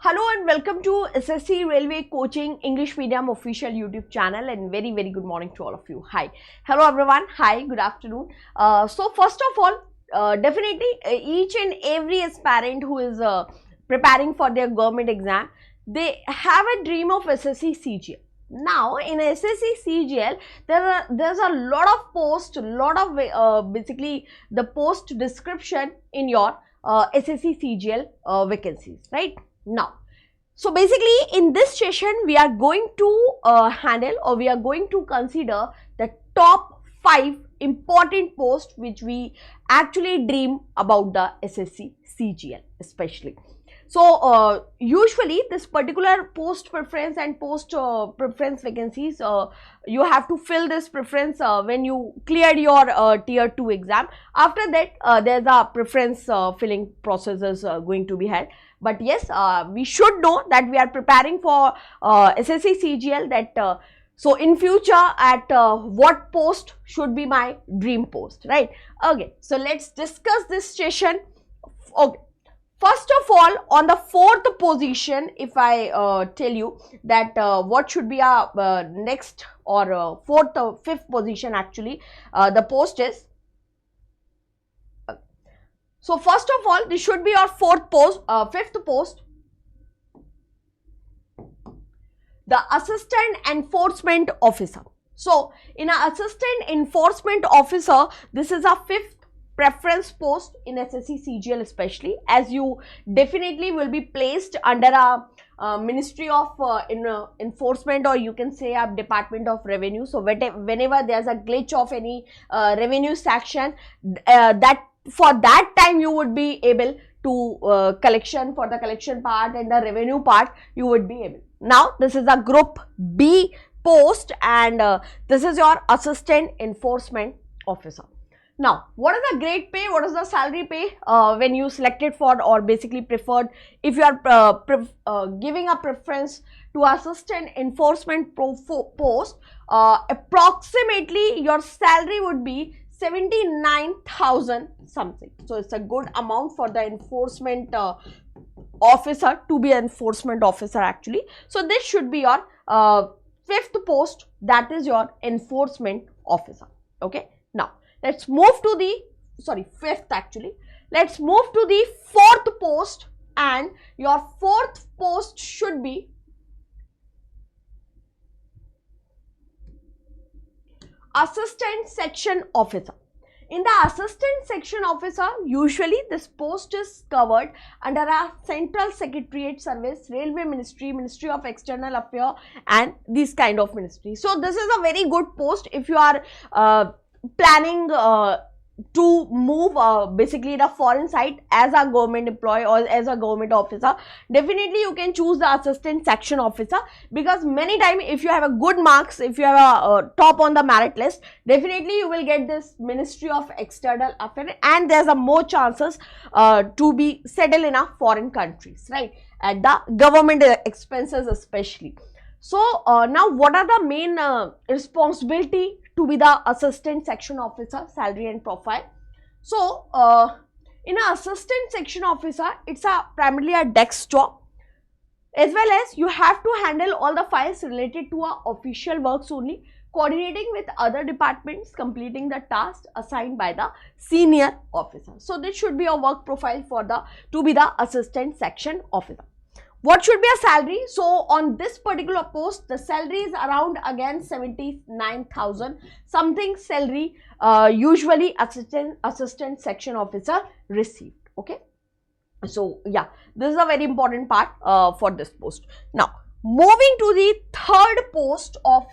Hello and welcome to SSC Railway Coaching English Medium official YouTube channel, and very good morning to all of you. Hi. Hello everyone. Hi. Good afternoon. So first of all, definitely each and every aspirant who is preparing for their government exam, they have a dream of SSC CGL. Now in SSC CGL, there's a lot of post, basically the post description in your SSC CGL vacancies, right? Now, so basically in this session we are going to handle, or we are going to consider the top 5 important posts which we actually dream about the SSC CGL especially. So usually this particular post preference and post preference vacancies, you have to fill this preference when you cleared your tier 2 exam. After that there's a preference filling processes going to be held. But yes, we should know that we are preparing for SSC CGL, that so in future at what post should be my dream post, right? Okay, so let's discuss this session. Okay. First of all, on the 4th position, if I tell you that what should be our next or 4th or 5th position, actually the post is. So first of all, this should be your 4th post, 5th post, the Assistant Enforcement Officer. So in an Assistant Enforcement Officer, this is a 5th preference post in SSC CGL, especially as you definitely will be placed under a Ministry of Enforcement, or you can say a Department of Revenue. So whenever there's a glitch of any revenue section, that for that time you would be able to collection, for the collection part and the revenue part you would be able. Now this is a group B post, and this is your Assistant Enforcement Officer. Now, what is the grade pay? What is the salary pay when you selected for, or basically preferred, if you are giving a preference to Assistant Enforcement post, approximately your salary would be 79,000 something. So it's a good amount for the enforcement officer to be an enforcement officer actually. So this should be your 5th post, that is your enforcement officer. Okay. Now let's move to the 5th actually. Let's move to the 4th post, and your 4th post should be Assistant Section Officer. In the Assistant Section Officer, usually this post is covered under a Central Secretariat Service, Railway Ministry, Ministry of External Affairs, and these kind of ministries. So this is a very good post if you are planning to move basically the foreign side as a government employee or as a government officer. Definitely you can choose the Assistant Section Officer, because many times if you have a good marks, if you have a top on the merit list, definitely you will get this Ministry of External Affairs, and there's a more chances to be settled in a foreign countries, right, at the government expenses especially. So now what are the main responsibility to be the Assistant Section Officer, salary and profile? So in an Assistant Section Officer, it's primarily a desk job, as well as you have to handle all the files related to official works only, coordinating with other departments, completing the tasks assigned by the senior officer. So this should be a work profile for to be the Assistant Section Officer. What should be a salary? So on this particular post, the salary is around again 79,000 something salary usually assistant section officer received. Okay, so yeah, this is a very important part for this post. Now moving to the 3rd post of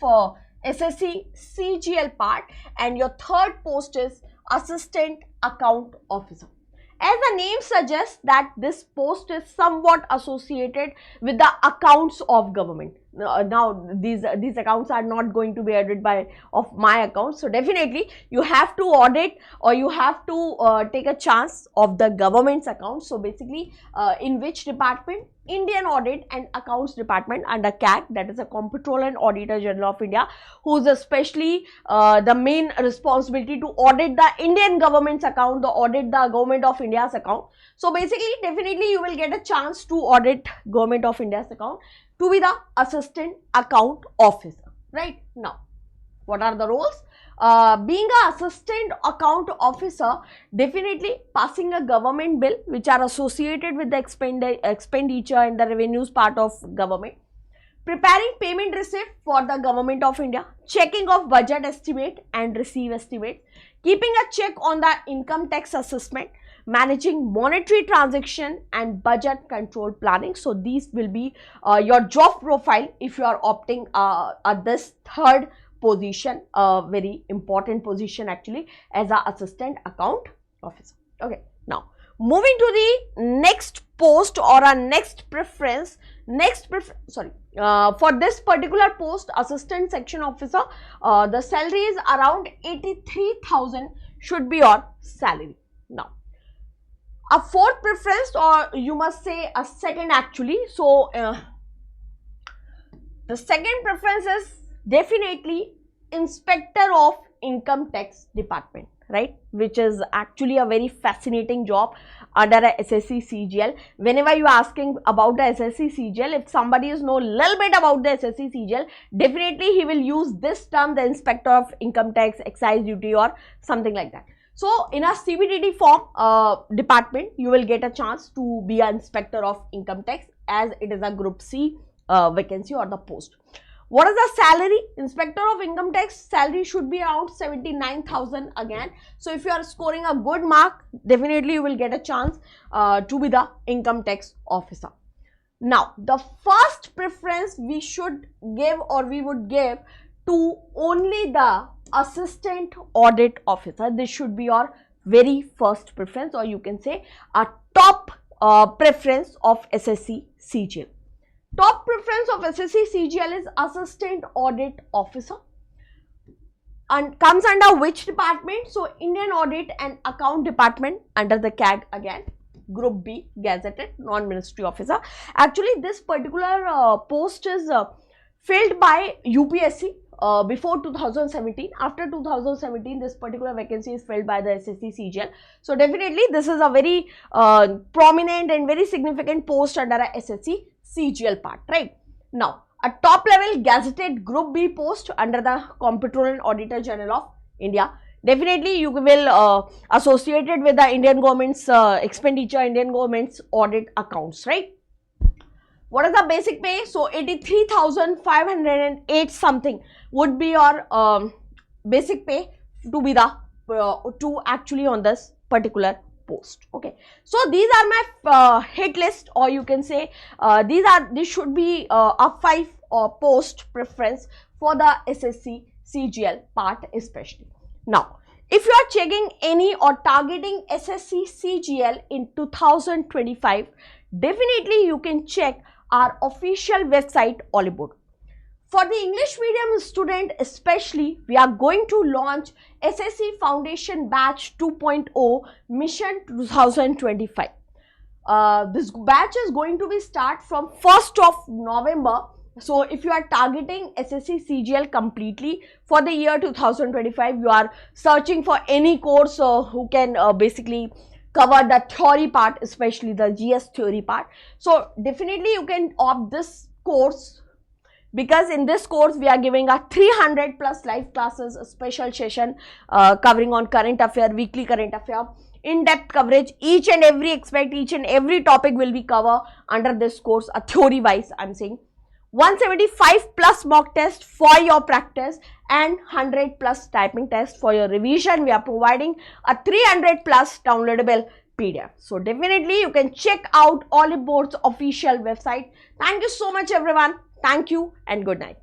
SSC CGL part, and your 3rd post is Assistant Account Officer. As the name suggests that this post is somewhat associated with the accounts of government. now these accounts are not going to be audited by of my account. So definitely you have to audit, or you have to take a chance of the government's account. So basically in which department? Indian Audit and Accounts Department under CAG, that is a Comptroller and Auditor General of India, who is especially the main responsibility to audit the Indian government's account, to audit the Government of India's account. So basically definitely you will get a chance to audit Government of India's account, to be the Assistant Account Officer. Right now, what are the roles? Being an Assistant Account Officer, definitely passing a government bill which are associated with the expenditure and the revenues part of government, preparing payment receipt for the Government of India, checking of budget estimate and receive estimate, keeping a check on the income tax assessment, managing monetary transaction and budget control planning. So these will be your job profile if you are opting at this third position, a very important position actually, as a Assistant Account Officer. Okay, now moving to the next post or a next preference. For this particular post, Assistant Section Officer, the salary is around 83,000 should be your salary. Now, a fourth preference, or you must say a second actually. So the second preference is definitely Inspector of Income Tax Department, right, which is actually a very fascinating job under a SSC CGL. Whenever you are asking about the SSC CGL, if somebody is know little bit about the SSC CGL, definitely he will use this term, the Inspector of Income Tax, Excise Duty, or something like that. So in a CBDT form department, you will get a chance to be an Inspector of Income Tax, as it is a Group C vacancy or the post. What is the salary? Inspector of Income Tax salary should be around 79,000 again. So if you are scoring a good mark, definitely you will get a chance to be the income tax officer. Now, the first preference we should give, or we would give, to only the Assistant Audit Officer. This should be your very first preference, or you can say a top preference of SSC CGL. Top preference of SSC CGL is Assistant Audit Officer, and comes under which department? So Indian Audit and Account Department under the CAG again, Group B, Gazetted Non-Ministry Officer. Actually, this particular post is filled by UPSC before 2017. After 2017, this particular vacancy is filled by the SSC CGL. So definitely this is a very prominent and very significant post under a SSC CGL part, right? Now, a top level gazetted Group B post under the Comptroller and Auditor General of India. Definitely you will associated with the Indian government's expenditure, Indian government's audit accounts, right? What is the basic pay? So 83,508 something would be your basic pay to be the to actually on this particular post. Okay, so these are my hit list, or you can say this should be a 5 post preference for the SSC CGL part especially. Now, if you are checking any or targeting SSC CGL in 2025, definitely you can check our official website oliveboard. For the English medium student especially, we are going to launch SSC Foundation Batch 2.0 Mission 2025. This batch is going to be start from 1st of November. So if you are targeting SSC CGL completely for the year 2025, you are searching for any course who can basically cover the theory part, especially the GS theory part. So definitely you can opt this course, because in this course we are giving a 300 plus live classes, a special session covering on current affair, weekly current affair, in-depth coverage, each and every aspect, each and every topic will be covered under this course, a theory wise I'm saying. 175 plus mock test for your practice and 100 plus typing test for your revision. We are providing a 300 plus downloadable PDF. So definitely you can check out Oliveboard's official website. Thank you so much everyone. Thank you and good night.